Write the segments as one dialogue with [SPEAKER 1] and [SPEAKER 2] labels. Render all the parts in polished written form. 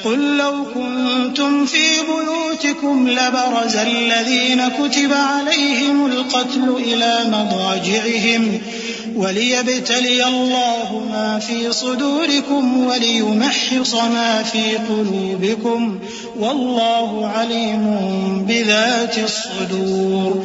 [SPEAKER 1] قل لو كنتم في بيوتكم لبرز الذين كتب عليهم القتل إلى مضاجعهم وليبتلي الله ما في صدوركم وليمحص ما في قلوبكم والله عليم بذات الصدور.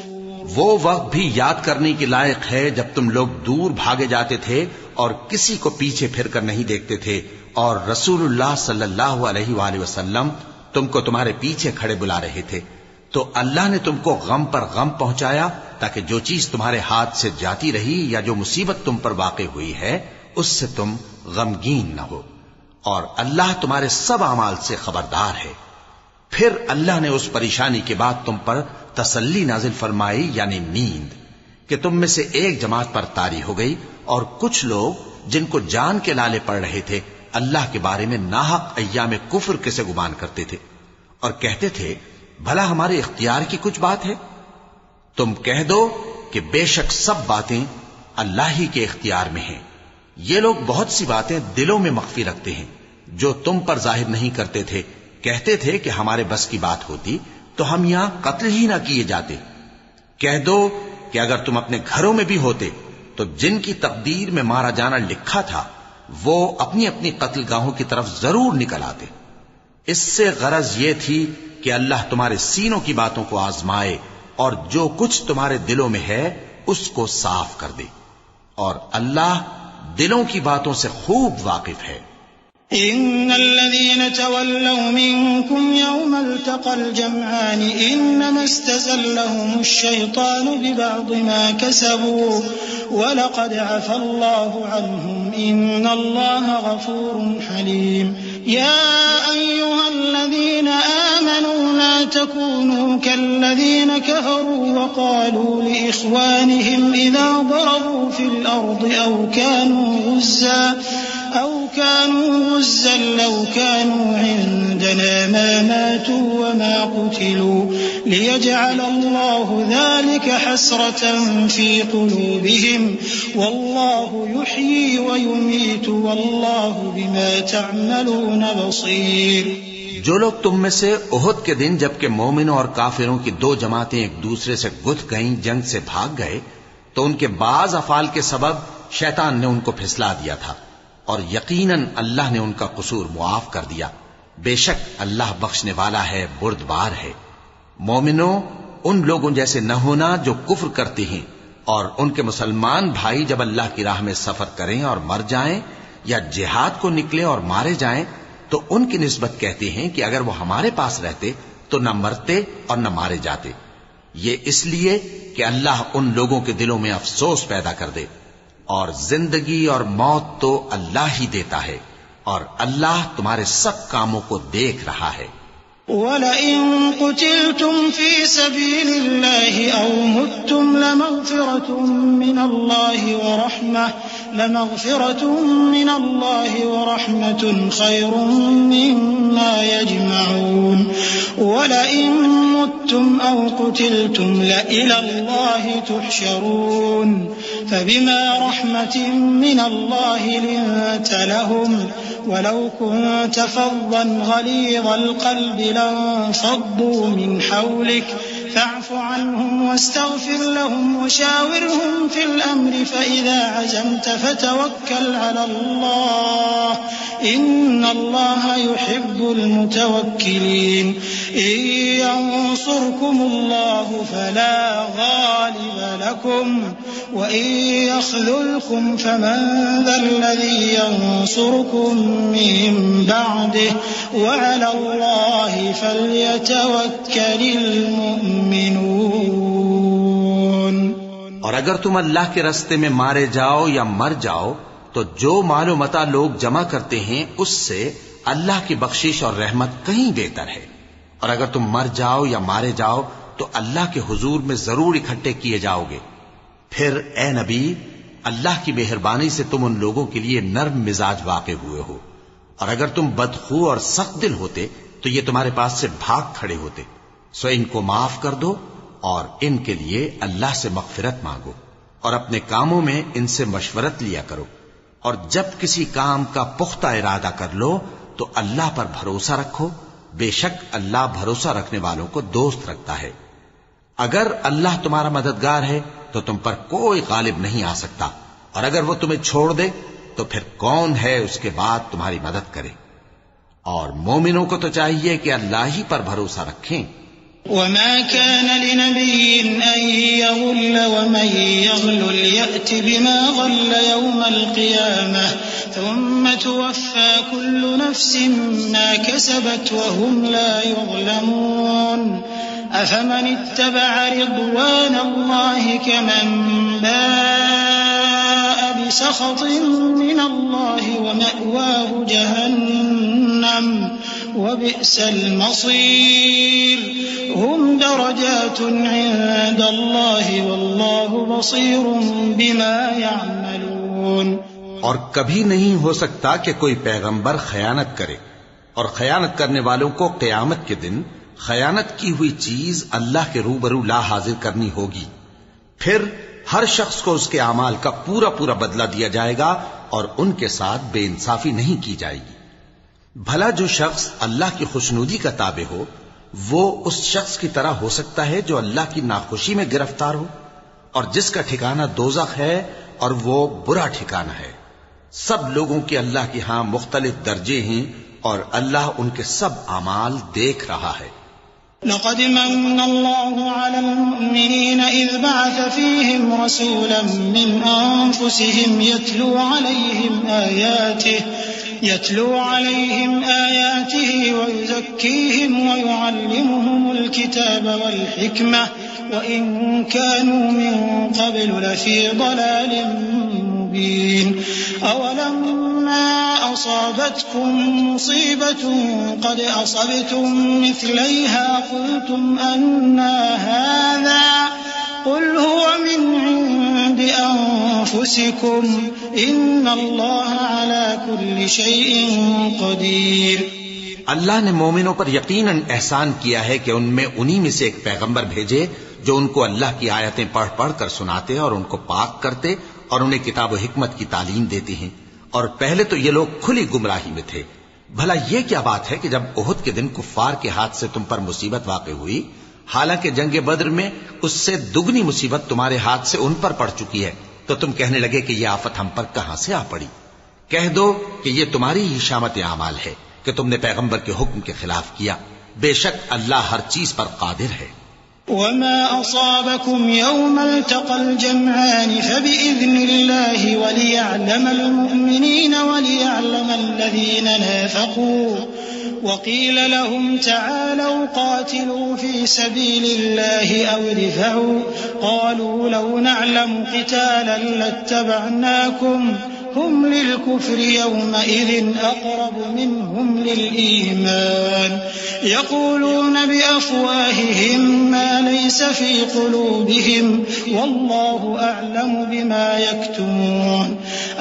[SPEAKER 2] وہ وقت بھی یاد کرنے کے لائق ہے جب تم لوگ دور بھاگے جاتے تھے اور کسی کو پیچھے پھر کر نہیں دیکھتے تھے، اور رسول اللہ صلی اللہ علیہ وآلہ وسلم تم کو تمہارے پیچھے کھڑے بلا رہے تھے، تو اللہ نے تم کو غم پر غم پہنچایا تاکہ جو چیز تمہارے ہاتھ سے جاتی رہی یا جو مصیبت تم پر واقع ہوئی ہے اس سے تم غمگین نہ ہو، اور اللہ تمہارے سب اعمال سے خبردار ہے. پھر اللہ نے اس پریشانی کے بعد تم پر تسلی نازل فرمائی، یعنی نیند، کہ تم میں سے ایک جماعت پر طاری ہو گئی، اور کچھ لوگ جن کو جان کے لالے پڑ رہے تھے اللہ کے بارے میں ناحق ایام کفر کے سے گمان کرتے تھے، اور کہتے تھے بھلا ہمارے اختیار کی کچھ بات ہے؟ تم کہہ دو کہ بے شک سب باتیں اللہ ہی کے اختیار میں ہیں. یہ لوگ بہت سی باتیں دلوں میں مخفی رکھتے ہیں جو تم پر ظاہر نہیں کرتے تھے. کہتے تھے کہ ہمارے بس کی بات ہوتی تو ہم یہاں قتل ہی نہ کیے جاتے. کہہ دو کہ اگر تم اپنے گھروں میں بھی ہوتے تو جن کی تقدیر میں مارا جانا لکھا تھا وہ اپنی اپنی قتل گاہوں کی طرف ضرور نکل آتے. اس سے غرض یہ تھی کہ اللہ تمہارے سینوں کی باتوں کو آزمائے اور جو کچھ تمہارے دلوں میں ہے اس کو صاف کر دے، اور اللہ دلوں کی باتوں سے خوب واقف ہے.
[SPEAKER 1] إن الذين تولوا منكم يوم التقى الجمعان إنما استزلهم الشيطان ببعض ما كسبوا ولقد عفى الله عنهم إن الله غفور حليم. يا أيها الذين آمنوا لا تكونوا كالذين كفروا وقالوا لإخوانهم إذا ضربوا في الأرض أو كانوا غزا لو كانوا عندنا ما ماتوا وما قتلوا ليجعل الله ذلك حسرة في قلوبهم والله يحيي ويميت والله بما تعملون بصير.
[SPEAKER 2] جو لوگ تم میں سے احد کے دن جبکہ مومنوں اور کافروں کی دو جماعتیں ایک دوسرے سے گتھ گئیں جنگ سے بھاگ گئے تو ان کے بعض افعال کے سبب شیطان نے ان کو پھسلا دیا تھا، اور یقیناً اللہ نے ان کا قصور معاف کر دیا. بے شک اللہ بخشنے والا ہے، بردبار ہے. مومنوں، ان لوگوں جیسے نہ ہونا جو کفر کرتے ہیں، اور ان کے مسلمان بھائی جب اللہ کی راہ میں سفر کریں اور مر جائیں یا جہاد کو نکلیں اور مارے جائیں تو ان کی نسبت کہتے ہیں کہ اگر وہ ہمارے پاس رہتے تو نہ مرتے اور نہ مارے جاتے. یہ اس لیے کہ اللہ ان لوگوں کے دلوں میں افسوس پیدا کر دے، اور زندگی اور موت تو اللہ ہی دیتا ہے، اور اللہ تمہارے سب کاموں کو دیکھ رہا ہے.
[SPEAKER 1] وَلَئِن قُتِلْتُمْ فِي سَبِيلِ اللَّهِ أَوْ مُتُّمْ لَمَغْفِرَةٌ مِّنَ اللَّهِ وَرَحْمَةٌ خَيْرٌ مِّمَّا يَجْمَعُونَ. وَلَئِن مُتُّمْ أَوْ قُتِلْتُمْ لَإِلَى اللَّهِ تُحْشَرُونَ. فَبِمَا رَحْمَةٍ مِّنَ اللَّهِ لِنتَ لَهُمْ وَلَوْ كُنتَ فَظًّا غَلِيظَ الْقَلْبِ لانفضوا من حولك فاعف عنهم واستغفر لهم وشاورهم في الأمر فإذا عزمت فتوكل على الله إن الله يحب المتوكلين. إن ينصركم الله فلا غالب لكم وإن يخذلكم فمن ذا الذي ينصركم من بعده وعلى الله فليتوكل المؤمنون.
[SPEAKER 2] اور اگر تم اللہ کے راستے میں مارے جاؤ یا مر جاؤ تو جو مال و متاع لوگ جمع کرتے ہیں اس سے اللہ کی بخشش اور رحمت کہیں بہتر ہے. اور اگر تم مر جاؤ یا مارے جاؤ تو اللہ کے حضور میں ضرور اکٹھے کیے جاؤ گے. پھر اے نبی، اللہ کی مہربانی سے تم ان لوگوں کے لیے نرم مزاج واقع ہوئے ہو، اور اگر تم بدخو اور سخت دل ہوتے تو یہ تمہارے پاس سے بھاگ کھڑے ہوتے. سو ان کو معاف کر دو اور ان کے لیے اللہ سے مغفرت مانگو، اور اپنے کاموں میں ان سے مشورت لیا کرو، اور جب کسی کام کا پختہ ارادہ کر لو تو اللہ پر بھروسہ رکھو، بے شک اللہ بھروسہ رکھنے والوں کو دوست رکھتا ہے۔ اگر اللہ تمہارا مددگار ہے تو تم پر کوئی غالب نہیں آ سکتا، اور اگر وہ تمہیں چھوڑ دے تو پھر کون ہے اس کے بعد تمہاری مدد کرے۔ اور مومنوں کو تو چاہیے کہ اللہ ہی پر بھروسہ رکھیں۔
[SPEAKER 1] وما كان لنبي أن يغل ومن يغلل يأت بما غل يوم القيامة ثم توفى كل نفس ما كسبت وهم لا يظلمون أفمن اتبع رضوان الله كمن باء بسخط من الله ومأواه جهنم وبئس المصير هم درجات عند الله والله بصير بما يعملون۔
[SPEAKER 2] اور کبھی نہیں ہو سکتا کہ کوئی پیغمبر خیانت کرے، اور خیانت کرنے والوں کو قیامت کے دن خیانت کی ہوئی چیز اللہ کے روبرو لا حاضر کرنی ہوگی، پھر ہر شخص کو اس کے اعمال کا پورا پورا بدلہ دیا جائے گا اور ان کے ساتھ بے انصافی نہیں کی جائے گی۔ بھلا جو شخص اللہ کی خوشنودی کا تابع ہو وہ اس شخص کی طرح ہو سکتا ہے جو اللہ کی ناخوشی میں گرفتار ہو، اور جس کا ٹھکانہ دوزخ ہے اور وہ برا ٹھکانہ ہے۔ سب لوگوں کے اللہ کے ہاں مختلف درجے ہیں اور اللہ ان کے سب اعمال دیکھ رہا ہے۔
[SPEAKER 1] لقد من الله على المؤمنين إذ بعث فيهم رسولا من أنفسهم يتلو عليهم آياته ويزكيهم ويعلمهم الكتاب والحكمة وإن كانوا من قبل لفي ضلال مبين أولما أصابتكم مصيبة قد أصبتم مثليها قلتم أنى هذا قل هو من عند أنفسكم إن الله على كل شيء قدير۔
[SPEAKER 2] اللہ نے مومنوں پر یقیناً احسان کیا ہے کہ ان میں انہی میں سے ایک پیغمبر بھیجے جو ان کو اللہ کی آیتیں پڑھ پڑھ کر سناتے اور ان کو پاک کرتے اور انہیں کتاب و حکمت کی تعلیم دیتے ہیں، اور پہلے تو یہ لوگ کھلی گمراہی میں تھے۔ بھلا یہ کیا بات ہے کہ جب احد کے دن کفار کے ہاتھ سے تم پر مصیبت واقع ہوئی، حالانکہ جنگ بدر میں اس سے دگنی مصیبت تمہارے ہاتھ سے ان پر پڑ چکی ہے، تو تم کہنے لگے کہ یہ آفت ہم پر کہاں سے آ پڑی؟ کہہ دو کہ یہ تمہاری ہی شامت اعمال ہے کہ تم نے پیغمبر کے حکم کے خلاف کیا، بے شک اللہ ہر چیز پر قادر ہے۔
[SPEAKER 1] وما أصابكم يوم التقى الجمعان فبإذن الله وليعلم المؤمنين وليعلم الذين نافقوا وقيل لهم تعالوا قاتلوا في سبيل الله أو ادفعوا قالوا لو نعلم قتالا لاتبعناكم هم للكفر يومئذ أقرب منهم للإيمان يقولون بأفواههم ما ليس في قلوبهم والله أعلم بما يكتمون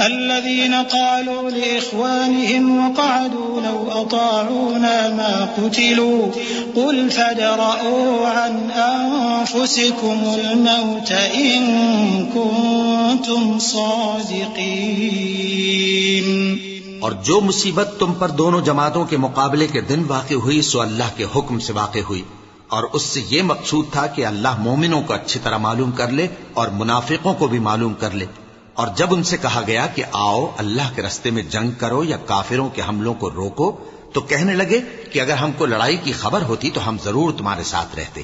[SPEAKER 1] الذين قالوا لإخوانهم وقعدوا لو أطاعونا ما قتلوا قل فادرءوا عن أنفسكم الموت إن كنتم صادقين۔
[SPEAKER 2] اور جو مصیبت تم پر دونوں جماعتوں کے مقابلے کے دن واقع ہوئی سو اللہ کے حکم سے واقع ہوئی، اور اس سے یہ مقصود تھا کہ اللہ مومنوں کو اچھی طرح معلوم کر لے اور منافقوں کو بھی معلوم کر لے۔ اور جب ان سے کہا گیا کہ آؤ اللہ کے رستے میں جنگ کرو یا کافروں کے حملوں کو روکو، تو کہنے لگے کہ اگر ہم کو لڑائی کی خبر ہوتی تو ہم ضرور تمہارے ساتھ رہتے۔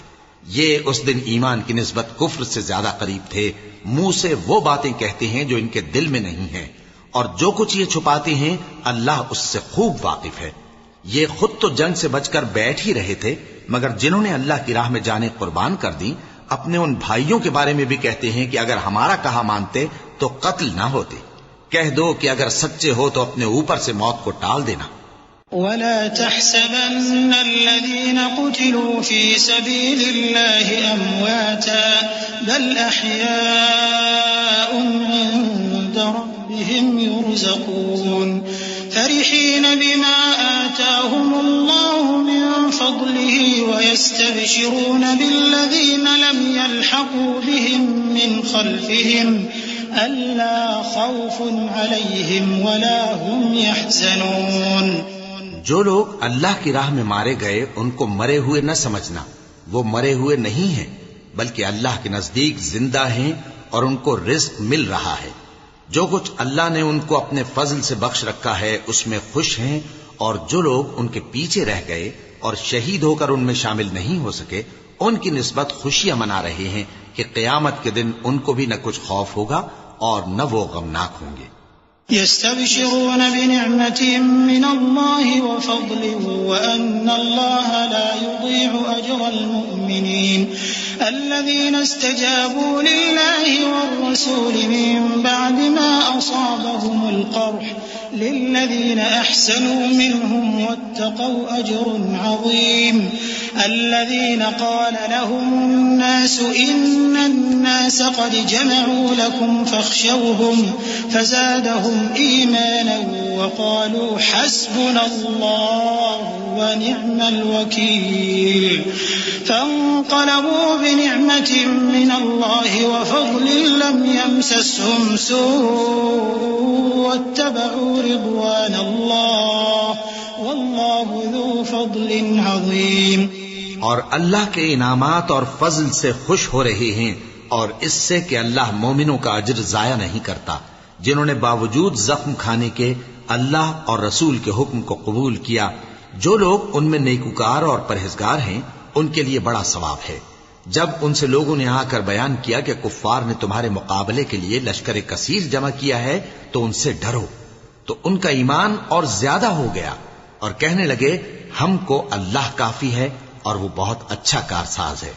[SPEAKER 2] یہ اس دن ایمان کی نسبت کفر سے زیادہ قریب تھے، منہ سے وہ باتیں کہتے ہیں جو ان کے دل میں نہیں ہیں، اور جو کچھ یہ چھپاتے ہیں اللہ اس سے خوب واقف ہے۔ یہ خود تو جنگ سے بچ کر بیٹھ ہی رہے تھے، مگر جنہوں نے اللہ کی راہ میں جانیں قربان کر دی اپنے ان بھائیوں کے بارے میں بھی کہتے ہیں کہ اگر ہمارا کہا مانتے تو قتل نہ ہوتے۔ کہہ دو کہ اگر سچے ہو تو اپنے اوپر سے موت کو ٹال دینا۔
[SPEAKER 1] ولا تحسبن الذين قتلوا في سبيل الله أمواتا بل أحياء عند ربهم يرزقون فرحين بما آتاهم الله من فضله ويستبشرون بالذين لم يلحقوا بهم من خلفهم ألا خوف عليهم ولا هم يحزنون۔
[SPEAKER 2] جو لوگ اللہ کی راہ میں مارے گئے ان کو مرے ہوئے نہ سمجھنا، وہ مرے ہوئے نہیں ہیں بلکہ اللہ کے نزدیک زندہ ہیں اور ان کو رزق مل رہا ہے۔ جو کچھ اللہ نے ان کو اپنے فضل سے بخش رکھا ہے اس میں خوش ہیں، اور جو لوگ ان کے پیچھے رہ گئے اور شہید ہو کر ان میں شامل نہیں ہو سکے ان کی نسبت خوشیاں منا رہے ہیں کہ قیامت کے دن ان کو بھی نہ کچھ خوف ہوگا اور نہ وہ غمناک ہوں گے۔
[SPEAKER 1] يستبشرون بنعمة من الله وفضل وأن الله لا يضيع أجر المؤمنين الذين استجابوا لله والرسول من بعد ما أصابهم القرح للذين أحسنوا منهم واتقوا أجر عظيم الذين قال لهم الناس إن الناس قد جمعوا لكم فاخشوهم فزادهم إيمانا وقالوا حسبنا الله ونعم الوكيل فانقلبوا بنعمة من الله وفضل لم يمسسهم سوء واتبعوا رضوان الله والله ذو فضل عظيم۔
[SPEAKER 2] اور اللہ کے انعامات اور فضل سے خوش ہو رہے ہیں، اور اس سے کہ اللہ مومنوں کا اجر ضائع نہیں کرتا۔ جنہوں نے باوجود زخم کھانے کے اللہ اور رسول کے حکم کو قبول کیا، جو لوگ ان میں نیکوکار اور پرہیزگار ہیں ان کے لیے بڑا ثواب ہے۔ جب ان سے لوگوں نے آ کر بیان کیا کہ کفار نے تمہارے مقابلے کے لیے لشکر کثیر جمع کیا ہے تو ان سے ڈرو، تو ان کا ایمان اور زیادہ ہو گیا اور کہنے لگے ہم کو اللہ کافی ہے اور وہ بہت اچھا کارساز ہے۔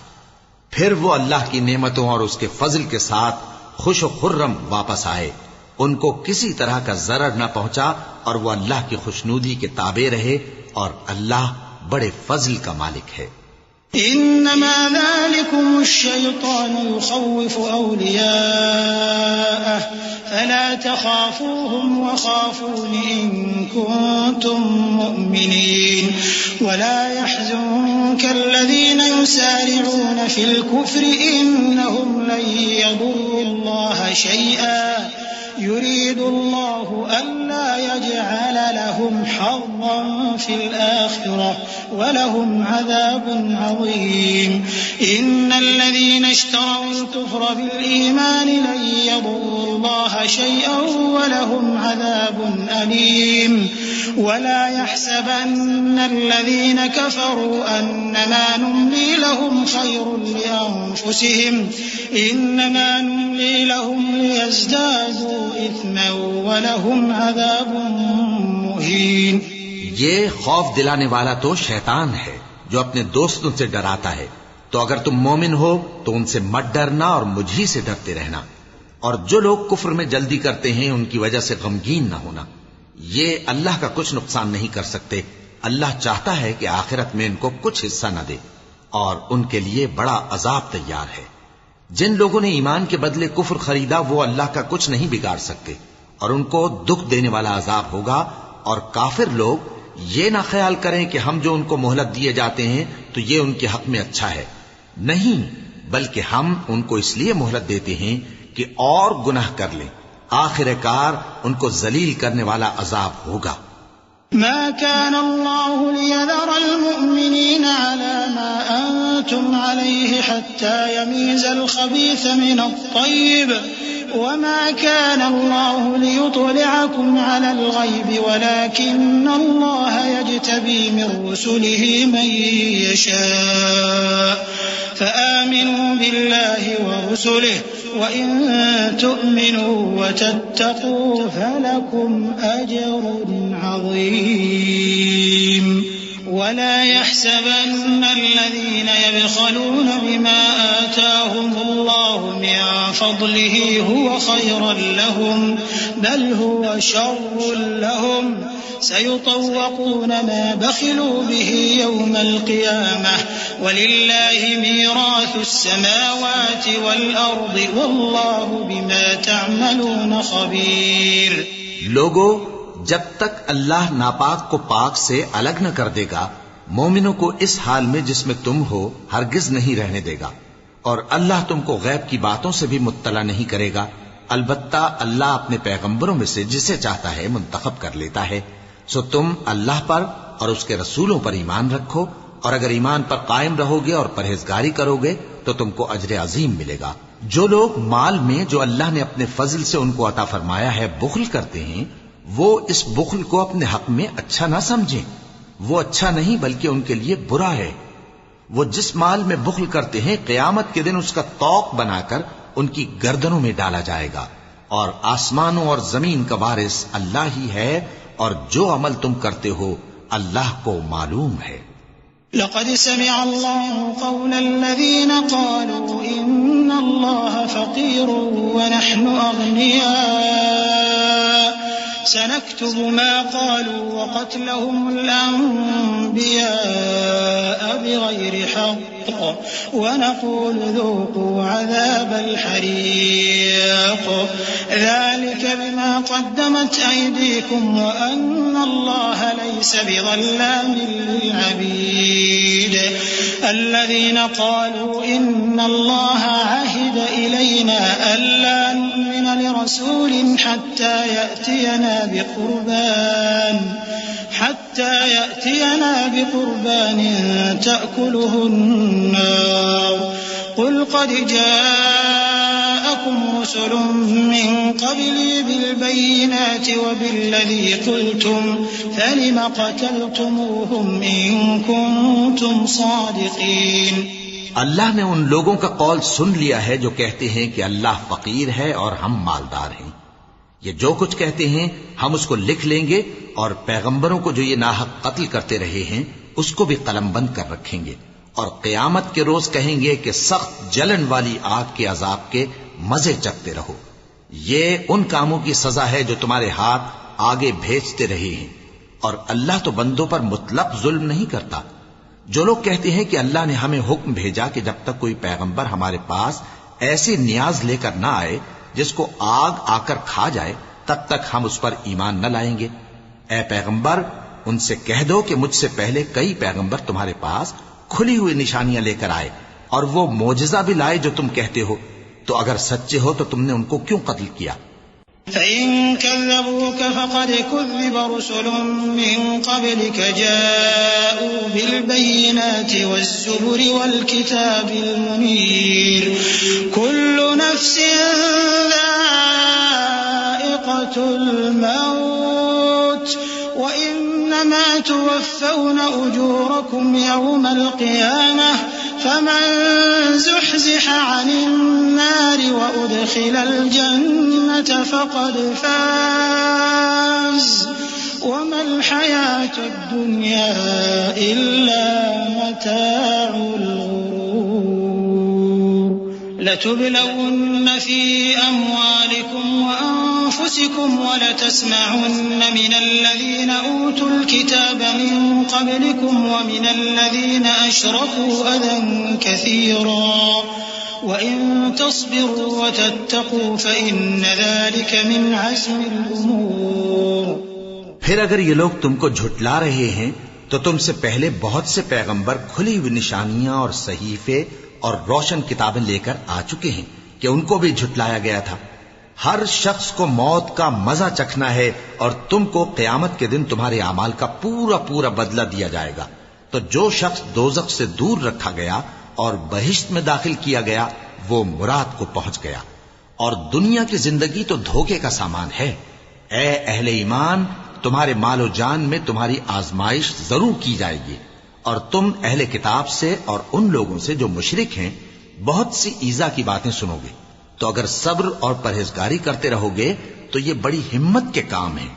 [SPEAKER 2] پھر وہ اللہ کی نعمتوں اور اس کے فضل کے ساتھ خوش و خرم واپس آئے، ان کو کسی طرح کا ضرر نہ پہنچا اور وہ اللہ کی خوشنودی کے تابع رہے، اور اللہ بڑے فضل کا مالک ہے۔
[SPEAKER 1] انما ذلكم الشيطان يخوف اولياءه فلا تخافوهم وخافون ان كنتم مؤمنين ولا يحزنك الذين يسارعون في الكفر انهم لن يضروا الله شيئا يريد الله ألا يجعل لهم حظا في الآخرة ولهم عذاب عظيم إن الذين اشتروا الكفر بالإيمان لن يضروا الله شيئا ولهم عذاب أليم ولا يحسبن الذين كفروا أنما نملي لهم خير لأنفسهم إنما نملي لهم ليزدادوا إثما ولهم عذاب مهين۔
[SPEAKER 2] یہ خوف دلانے والا تو شیطان ہے جو اپنے دوستوں سے ڈراتا ہے، تو اگر تم مومن ہو تو ان سے مت ڈرنا اور مجھ ہی سے ڈرتے رہنا، اور جو لوگ کفر میں جلدی کرتے ہیں ان کی وجہ سے غمگین نہ ہونا، یہ اللہ کا کچھ نقصان نہیں کر سکتے۔ اللہ چاہتا ہے کہ آخرت میں ان کو کچھ حصہ نہ دے اور ان کے لیے بڑا عذاب تیار ہے۔ جن لوگوں نے ایمان کے بدلے کفر خریدا وہ اللہ کا کچھ نہیں بگاڑ سکتے، اور ان کو دکھ دینے والا عذاب ہوگا۔ اور کافر لوگ یہ نہ خیال کریں کہ ہم جو ان کو مہلت دیے جاتے ہیں تو یہ ان کے حق میں اچھا ہے، نہیں، بلکہ ہم ان کو اس لیے مہلت دیتے ہیں کہ اور گناہ کر لیں، آخر کار ان کو ذلیل کرنے والا عذاب ہوگا۔
[SPEAKER 1] ما كان الله ليذر المؤمنين على ما أنتم عليه حتى يميز الخبيث من الطيب وما كان الله ليطلعكم على الغيب ولكن الله يجتبي من رسله من يشاء فآمنوا بالله ورسله وإن تؤمنوا وتتقوا فلكم أجر عظيم ولا يحسبن الذين يبخلون بما آتاهم الله من فضله هو خيرا لهم بل هو شر لهم سيطوقون ما بخلوا به يوم القيامة ولله ميراث السماوات والأرض والله بما تعملون خبير۔
[SPEAKER 2] لوگو، جب تک اللہ ناپاک کو پاک سے الگ نہ کر دے گا مومنوں کو اس حال میں جس میں تم ہو ہرگز نہیں رہنے دے گا، اور اللہ تم کو غیب کی باتوں سے بھی مطلع نہیں کرے گا، البتہ اللہ اپنے پیغمبروں میں سے جسے چاہتا ہے منتخب کر لیتا ہے، سو تم اللہ پر اور اس کے رسولوں پر ایمان رکھو، اور اگر ایمان پر قائم رہو گے اور پرہیزگاری کرو گے تو تم کو اجر عظیم ملے گا۔ جو لوگ مال میں جو اللہ نے اپنے فضل سے ان کو عطا فرمایا ہے بخل کرتے ہیں، وہ اس بخل کو اپنے حق میں اچھا نہ سمجھیں، وہ اچھا نہیں بلکہ ان کے لیے برا ہے۔ وہ جس مال میں بخل کرتے ہیں قیامت کے دن اس کا طوق بنا کر ان کی گردنوں میں ڈالا جائے گا، اور آسمانوں اور زمین کا وارث اللہ ہی ہے، اور جو عمل تم کرتے ہو اللہ کو معلوم ہے۔
[SPEAKER 1] لقد سمع الله قول الذين قالوا إن الله فقير ونحن أغنياء سنكتب ما قالوا وقتلهم الأنبياء بغير حق ونقول ذوقوا عذاب الحريق ذلك بما قدمت أيديكم وأن الله ليس بظلام للعبيد الذين قالوا إن الله عهد إلينا ألا نؤمن لرسول حتى يأتينا بقربان تأكله النار قل قد جاءكم رسل من قبلي بالبينات وبالذي قلتم فلم قتلتموهم إن كنتم صادقين۔
[SPEAKER 2] اللہ نے ان لوگوں کا قول سن لیا ہے جو کہتے ہیں کہ اللہ فقیر ہے اور ہم مالدار ہیں۔ یہ جو کچھ کہتے ہیں ہم اس کو لکھ لیں گے، اور پیغمبروں کو جو یہ ناحق قتل کرتے رہے ہیں اس کو بھی قلم بند کر رکھیں گے، اور قیامت کے روز کہیں گے کہ سخت جلن والی آگ کے عذاب کے مزے چکھتے رہو۔ یہ ان کاموں کی سزا ہے جو تمہارے ہاتھ آگے بھیجتے رہے ہیں، اور اللہ تو بندوں پر مطلق ظلم نہیں کرتا۔ جو لوگ کہتے ہیں کہ اللہ نے ہمیں حکم بھیجا کہ جب تک کوئی پیغمبر ہمارے پاس ایسی نیاز لے کر نہ آئے جس کو آگ آ کر کھا جائے تب تک ہم اس پر ایمان نہ لائیں گے، اے پیغمبر ان سے کہہ دو کہ مجھ سے پہلے کئی پیغمبر تمہارے پاس کھلی ہوئی نشانیاں لے کر آئے اور وہ معجزہ بھی لائے جو تم کہتے ہو، تو اگر سچے ہو تو تم نے ان کو کیوں قتل کیا؟
[SPEAKER 1] فَإِن كَذَّبُوكَ فَقَدْ كُذِّبَ رُسُلٌ مِّن قَبْلِكَ جَاءُوا بِالْبَيِّنَاتِ وَالزُّبُرِ وَالْكِتَابِ الْمُنِيرِ كُلُّ نَفْسٍ ذَائِقَةُ الْمَوْتِ وَإِنَّمَا تُوَفَّوْنَ أُجُورَكُمْ يَوْمَ الْقِيَامَةِ فَمَن زُحْزِحَ عَنِ النَّارِ وَأُدْخِلَ الْجَنَّةَ فَقَدْ فَازَ وَمَا الْحَيَاةُ الدُّنْيَا إِلَّا مَتَاعُ الْغُرُورِ لَتُبْلَوُنَّ فِي أَمْوَالِكُمْ وَأَنفُسِكُمْ وَلَتَسْمَعُنَّ مِنَ الَّذِينَ أُوتُوا الْكِتَابَ مِن قَبْلِكُمْ وَمِنَ الَّذِينَ أَشْرَكُوا أَذًى كَثِيرًا وَإِن تَصْبِرُوا وَتَتَّقُوا فَإِنَّ ذَلِكَ مِنْ عَزْمِ الْأُمُورِ۔
[SPEAKER 2] پھر اگر یہ لوگ تم کو جھٹلا رہے ہیں تو تم سے پہلے بہت سے پیغمبر کھلی ہوئی نشانیاں اور صحیفے اور روشن کتابیں لے کر آ چکے ہیں کہ ان کو بھی جھٹلایا گیا تھا۔ ہر شخص کو موت کا مزہ چکھنا ہے، اور تم کو قیامت کے دن تمہارے اعمال کا پورا پورا بدلہ دیا جائے گا۔ تو جو شخص دوزخ سے دور رکھا گیا اور بہشت میں داخل کیا گیا وہ مراد کو پہنچ گیا، اور دنیا کی زندگی تو دھوکے کا سامان ہے۔ اے اہل ایمان، تمہارے مال و جان میں تمہاری آزمائش ضرور کی جائے گی، اور تم اہل کتاب سے اور ان لوگوں سے جو مشرک ہیں بہت سی ایذا کی باتیں سنو گے، تو اگر صبر اور پرہیزگاری کرتے رہو گے تو یہ بڑی ہمت کے کام ہیں۔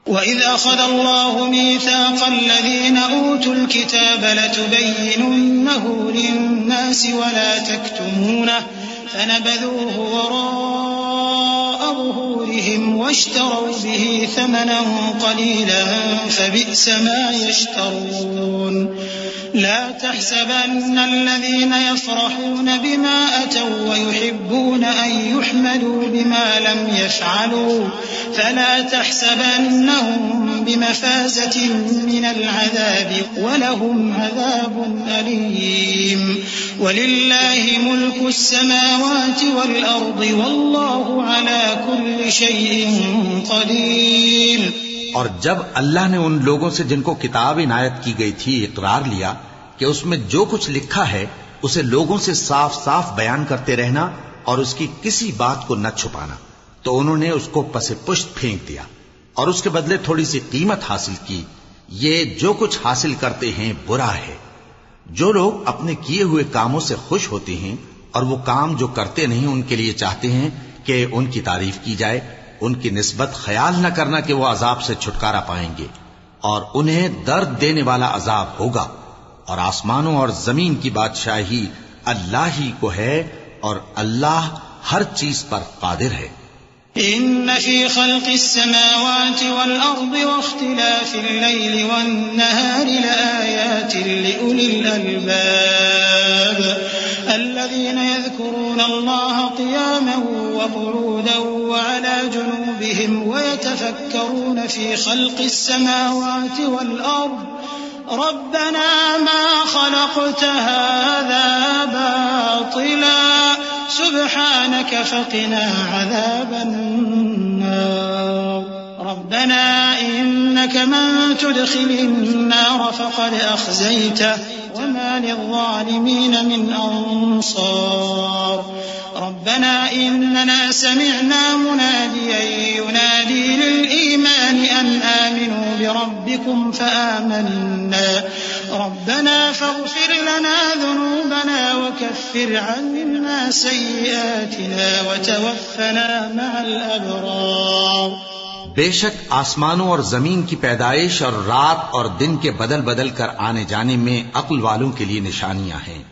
[SPEAKER 1] وَإِذْ أَخَذَ اللَّهُ مِيثَاقَ الَّذِينَ أُوتُوا الْكِتَابَ لَتُبَيِّنُنَّهُ لِلنَّاسِ وَلَا تَكْتُمُونَهُ فَنَبَذُوهُ وَرَاءَ ظُهُورِهِمْ وَاشْتَرَوْا بِهِ ثَمَنًا قَلِيلًا فَبِئْسَ مَا يَشْتَرُونَ لا تحسبن الذين يفرحون بما أتوا ويحبون أن يحمدوا بما لم يفعلوا فلا تحسبنهم بمفازة من العذاب ولهم عذاب أليم ولله ملك السماوات والأرض والله على كل شيء قدير۔
[SPEAKER 2] اور جب اللہ نے ان لوگوں سے جن کو کتاب عنایت کی گئی تھی اقرار لیا کہ اس میں جو کچھ لکھا ہے اسے لوگوں سے صاف صاف بیان کرتے رہنا اور اس کی کسی بات کو نہ چھپانا، تو انہوں نے اس کو پس پشت پھینک دیا اور اس کے بدلے تھوڑی سی قیمت حاصل کی۔ یہ جو کچھ حاصل کرتے ہیں برا ہے۔ جو لوگ اپنے کیے ہوئے کاموں سے خوش ہوتے ہیں اور وہ کام جو کرتے نہیں ان کے لیے چاہتے ہیں کہ ان کی تعریف کی جائے، ان کی نسبت خیال نہ کرنا کہ وہ عذاب سے چھٹکارا پائیں گے، اور انہیں درد دینے والا عذاب ہوگا۔ اور آسمانوں اور زمین کی بادشاہی اللہ ہی کو ہے، اور اللہ ہر چیز پر قادر ہے۔
[SPEAKER 1] إن في خلق السماوات والأرض واختلاف الليل والنهار لآيات لأولي الألباب الذين يذكرون الله قياما وقعودا وعلى جنوبهم ويتفكرون في خلق السماوات والأرض ربنا ما خلقت هذا باطلا سبحانك فقنا عذاب النار ربنا إنك من تدخل النار فقد أخزيته وما للظالمين من أنصار ربنا إننا سمعنا مناديا ينادي للإيمان أن آمنوا بربكم فآمنا ربنا فاغفر لنا ذنوبنا وكفر عنا سيئاتنا وتوفنا مع الأبرار۔
[SPEAKER 2] بے شک آسمانوں اور زمین کی پیدائش اور رات اور دن کے بدل بدل کر آنے جانے میں عقل والوں کے لیے نشانیاں ہیں،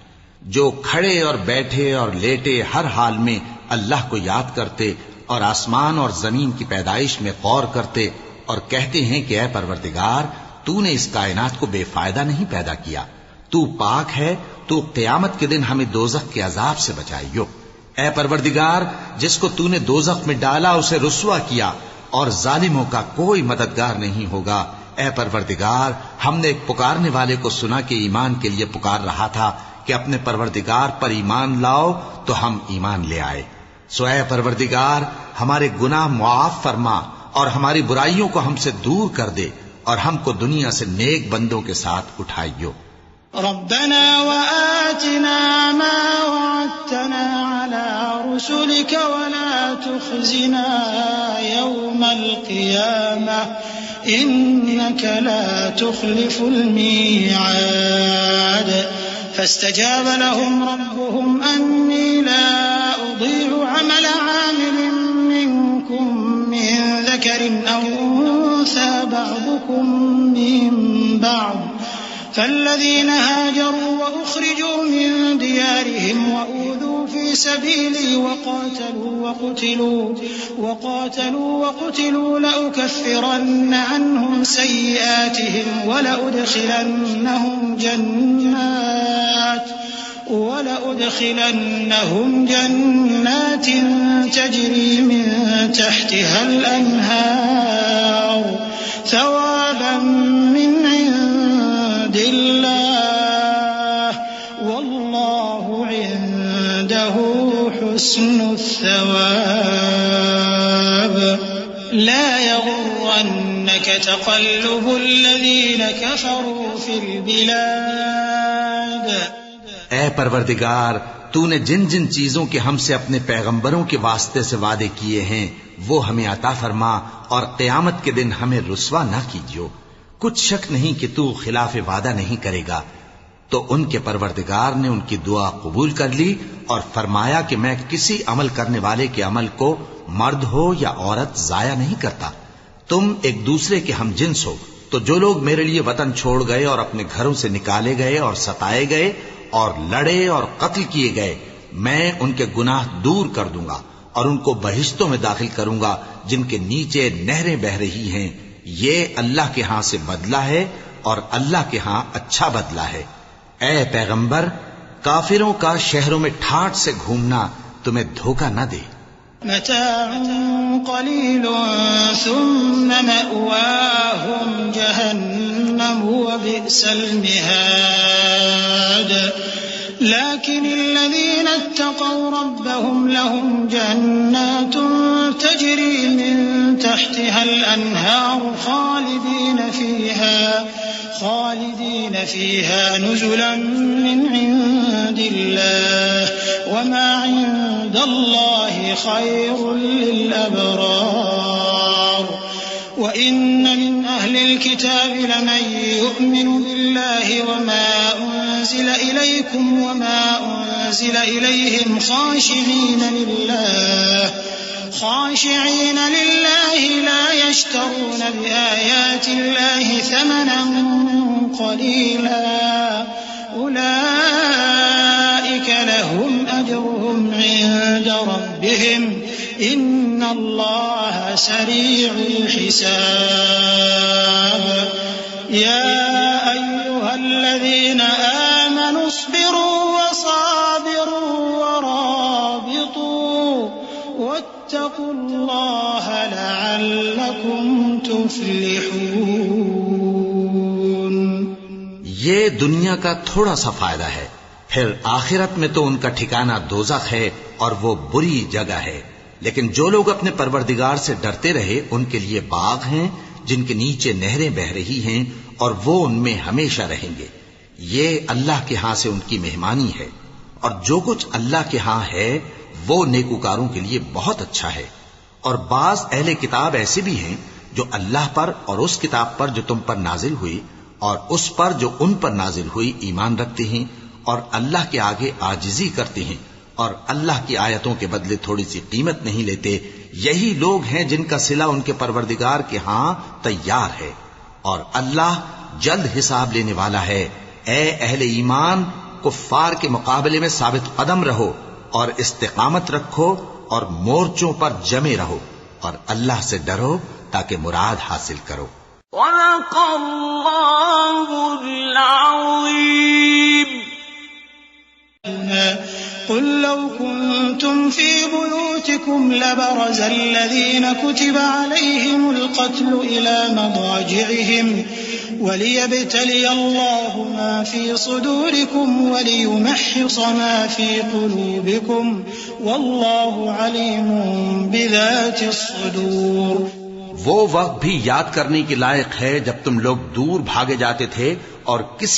[SPEAKER 2] جو کھڑے اور بیٹھے اور لیٹے ہر حال میں اللہ کو یاد کرتے اور آسمان اور زمین کی پیدائش میں غور کرتے اور کہتے ہیں کہ اے پروردگار، تو نے اس کائنات کو بے فائدہ نہیں پیدا کیا، تو پاک ہے، تو قیامت کے دن ہمیں دوزخ کے عذاب سے بچائیو۔ اے پروردگار، جس کو تو نے دوزخ میں ڈالا اسے رسوا کیا، اور ظالموں کا کوئی مددگار نہیں ہوگا۔ اے پروردگار، ہم نے ایک پکارنے والے کو سنا کہ ایمان کے لیے پکار رہا تھا کہ اپنے پروردگار پر ایمان لاؤ، تو ہم ایمان لے آئے۔ سو اے پروردگار، ہمارے گناہ معاف فرما اور ہماری برائیوں کو ہم سے دور کر دے، اور ہم کو دنیا سے نیک بندوں کے ساتھ اٹھائیو۔
[SPEAKER 1] ربنا وآتنا ما وعدتنا على رسلك ولا تخزنا يوم القيامة إنك لا تخلف الميعاد فاستجاب لهم ربهم أني لا أضيع عمل عامل منكم من ذكر أو أنثى بعضكم من بعض فالذين هاجروا وأخرجوا من ديارهم وأوذوا في سبيلي وقاتلوا لأكفرن عنهم سيئاتهم ولأدخلنهم جنات تجري من تحتها الأنهار ثوابا من عند الله والله عنده حسن الثواب لا يغرنك تقلب الذين كفروا في البلاد۔
[SPEAKER 2] اے پروردگار، تو نے جن جن چیزوں کے ہم سے اپنے پیغمبروں کے واسطے سے وعدے کیے ہیں وہ ہمیں عطا فرما، اور قیامت کے دن ہمیں رسوا نہ کیجیو۔ کچھ شک نہیں کہ تو خلاف وعدہ نہیں کرے گا۔ تو ان کے پروردگار نے ان کی دعا قبول کر لی اور فرمایا کہ میں کسی عمل کرنے والے کے عمل کو مرد ہو یا عورت ضائع نہیں کرتا۔ تم ایک دوسرے کے ہم جنس ہو، تو جو لوگ میرے لیے وطن چھوڑ گئے اور اپنے گھروں سے نکالے گئے اور ستائے گئے اور لڑے اور قتل کیے گئے، میں ان کے گناہ دور کر دوں گا اور ان کو بہشتوں میں داخل کروں گا جن کے نیچے نہریں بہ رہی ہیں۔ یہ اللہ کے ہاں سے بدلہ ہے اور اللہ کے ہاں اچھا بدلہ ہے۔ اے پیغمبر، کافروں کا شہروں میں ٹھاٹھ سے گھومنا تمہیں دھوکہ نہ دے۔
[SPEAKER 1] متاع قلیل ثم مأواہم جہنم وبئس المہاد لكن الذين اتقوا ربهم لهم جنات تجري من تحتها الأنهار خالدين فيها نزلا من عند الله وما عند الله خير للأبرار وإن من أهل الكتاب لمن يؤمن بالله وما أنزل إليكم وما أنزل إليهم خاشعين لله لا يشترون بآيات الله ثمنا قليلا أولئك لهم أجرهم عند ربهم إن الله سريع الحساب يا أيها الذين آمنوا اصبروا وصابروا ورابطوا واتقوا الله لعلكم تفلحون.
[SPEAKER 2] یہ دنیا کا تھوڑا سا فائدہ ہے، پھر آخرت میں تو ان کا ٹھکانہ دوزخ ہے اور وہ بری جگہ ہے. لیکن جو لوگ اپنے پروردگار سے ڈرتے رہے ان کے لیے باغ ہیں جن کے نیچے نہریں بہ رہی ہیں اور وہ ان میں ہمیشہ رہیں گے. یہ اللہ کے ہاں سے ان کی مہمانی ہے، اور جو کچھ اللہ کے ہاں ہے وہ نیکوکاروں کے لیے بہت اچھا ہے. اور بعض اہل کتاب ایسے بھی ہیں جو اللہ پر اور اس کتاب پر جو تم پر نازل ہوئی اور اس پر جو ان پر نازل ہوئی ایمان رکھتے ہیں اور اللہ کے آگے عاجزی کرتے ہیں اور اللہ کی آیتوں کے بدلے تھوڑی سی قیمت نہیں لیتے. یہی لوگ ہیں جن کا صلہ ان کے پروردگار کے ہاں تیار ہے، اور اللہ جلد حساب لینے والا ہے. اے اہل ایمان، کفار کے مقابلے میں ثابت قدم رہو اور استقامت رکھو اور مورچوں پر جمے رہو اور اللہ سے ڈرو تاکہ مراد حاصل کرو.
[SPEAKER 3] صدق اللہ العظیم.
[SPEAKER 1] قل لو كنتم في بيوتكم لبرز الذين كتب عليهم القتل إلى مضاجعهم وليبتلي الله ما في صدوركم وليمحص ما في قلوبكم والله عليم بذات الصدور.
[SPEAKER 2] وہ وقت بھی یاد کرنے کے لائق ہے جب تم لوگ دور بھاگے جاتے تھے اور کسی